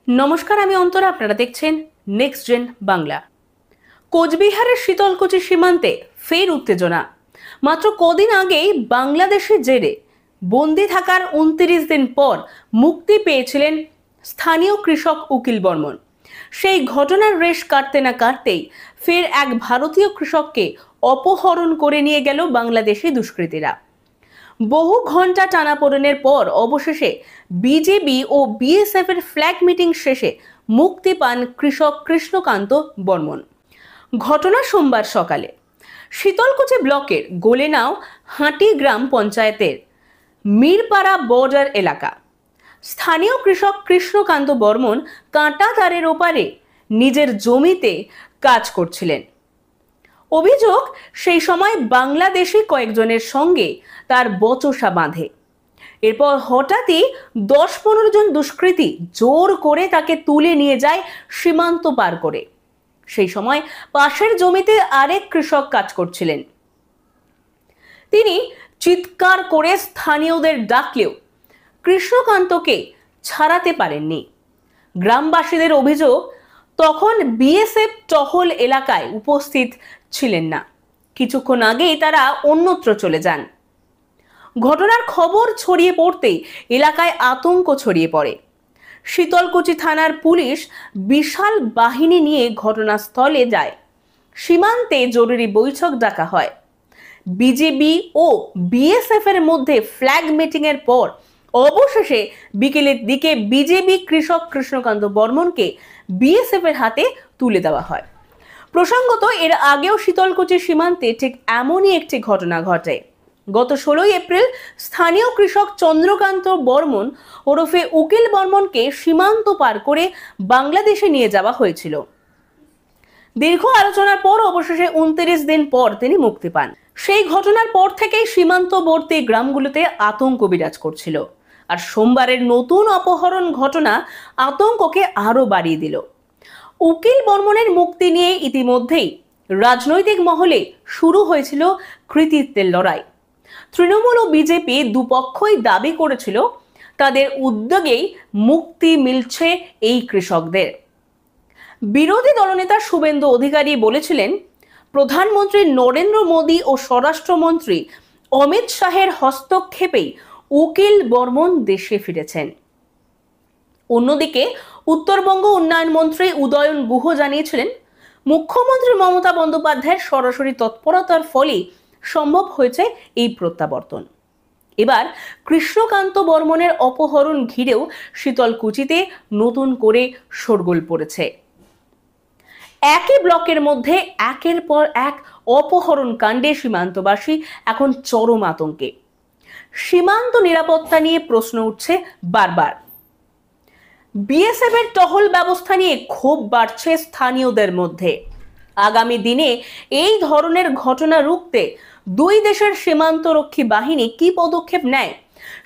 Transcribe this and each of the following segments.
নমস্কার, আমি অন্তরা। আপনারা দেখছেন নেক্সট জেন বাংলা। কোচবিহারের শীতলকুচি সীমান্তে ফের উত্তেজনা। মাত্র কদিন আগেই বাংলাদেশের জেরে বন্দি থাকার 29 দিন পর মুক্তি পেয়েছিলেন স্থানীয় কৃষক উকিল বর্মন। সেই ঘটনার রেশ কাটতে না কাটতেই ফের এক ভারতীয় কৃষককে অপহরণ করে নিয়ে গেল বাংলাদেশি দুষ্কৃতীরা। বহু ঘন্টা টানাপোড়েনের পর অবশেষে বিজেপি ও বিএসএফ এর ফ্ল্যাগ মিটিং শেষে মুক্তি পান কৃষক কৃষ্ণকান্ত বর্মন। ঘটনা সোমবার সকালে শীতলকুচি ব্লকের গোলেনাও হাঁটি গ্রাম পঞ্চায়েতের মিরপাড়া বর্ডার এলাকা। স্থানীয় কৃষক কৃষ্ণকান্ত বর্মন কাঁটা তারের ওপারে নিজের জমিতে কাজ করছিলেন। অভিযোগ, সেই সময় বাংলাদেশি কয়েকজনের সঙ্গে তার বচসা বাঁধে। এরপর হঠাৎই 10-15 জন দুষ্কৃতী জোর করে তাকে তুলে নিয়ে যায় সীমান্ত পার করে। সেই সময় পাশের জমিতে আরেক কৃষক কাজ করছিলেন। তিনি চিৎকার করে স্থানীয়দের ডাকলেও কৃষ্ণকান্তকে ছাড়াতে পারেননি। গ্রামবাসীদের অভিযোগ, তখন বিএসএফ টহল এলাকায় উপস্থিত ছিলেন না। কিছুক্ষণ আগেই তারা অন্যত্র চলে যান। ঘটনার খবর ছড়িয়ে পড়তেই এলাকায় আতঙ্ক ছড়িয়ে পড়ে। শীতলকুচি থানার পুলিশ বিশাল বাহিনী নিয়ে ঘটনাস্থলে যায়। সীমান্তে জরুরি বৈঠক ডাকা হয়। বিজেপি ও বিএসএফ এর মধ্যে ফ্ল্যাগ মিটিং এর পর অবশেষে বিকেলের দিকে বিজেপি কৃষক কৃষ্ণকান্ত বর্মনকে বিএসএফ এর হাতে তুলে দেওয়া হয়। প্রসঙ্গত, এর আগেও শীতলকুচি সীমান্তে ঠিক এমনই একটি ঘটনা ঘটে। গত 16 এপ্রিল স্থানীয় কৃষক চন্দ্রকান্ত বর্মন ওরফে উকিল বর্মনকে সীমান্ত পার করে বাংলাদেশে নিয়ে যাওয়া হয়েছিল। দীর্ঘ আলোচনার পর অবশেষে 29 দিন পর তিনি মুক্তি পান। সেই ঘটনার পর থেকেই সীমান্তবর্তী গ্রামগুলোতে আতঙ্ক বিরাজ করছিল। আর সোমবারের নতুন অপহরণ ঘটনা আতঙ্ককে আরো বাড়িয়ে দিল। উকিল বর্মনের মুক্তি নিয়ে ইতিমধ্যেই রাজনৈতিক মহলে শুরু হয়েছিল কৃতিত্বের লড়াই। তৃণমূল ও বিজেপি দুপক্ষই দাবি করেছিল তাদের উদ্যোগেই মুক্তি মিলছে এই কৃষকদের। বিরোধী দলনেতা শুভেন্দু অধিকারী বলেছিলেন, প্রধানমন্ত্রী নরেন্দ্র মোদী ও স্বরাষ্ট্রমন্ত্রী অমিত শাহের হস্তক্ষেপেই উকিল বর্মন দেশে ফিরেছেন। অন্যদিকে উত্তরবঙ্গ উন্নয়ন মন্ত্রী উদয়ন গুহ জানিয়েছিলেন, মুখ্যমন্ত্রী মমতা বন্দ্যোপাধ্যায়ের সরাসরি তৎপরতার ফলেই সম্ভব হয়েছে এই প্রত্যাবর্তন। এবার কৃষ্ণকান্ত বর্মনের অপহরণ ঘিরেও শীতলকুচিতে নতুন করে শোরগোল পড়েছে। একই ব্লকের মধ্যে একের পর এক অপহরণ কাণ্ডে সীমান্তবাসী এখন চরম আতঙ্কে। সীমান্ত নিরাপত্তা নিয়ে প্রশ্ন উঠছে বারবার। বিএসএফ এর টহল ব্যবস্থা নিয়ে ক্ষোভ বাড়ছে স্থানীয়দের মধ্যে। আগামী দিনে এই ধরনের ঘটনা রুখতে দুই দেশের সীমান্তরক্ষী বাহিনী কি পদক্ষেপ নেয়,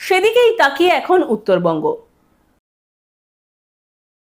সেদিকেই তাকিয়ে এখন উত্তরবঙ্গ।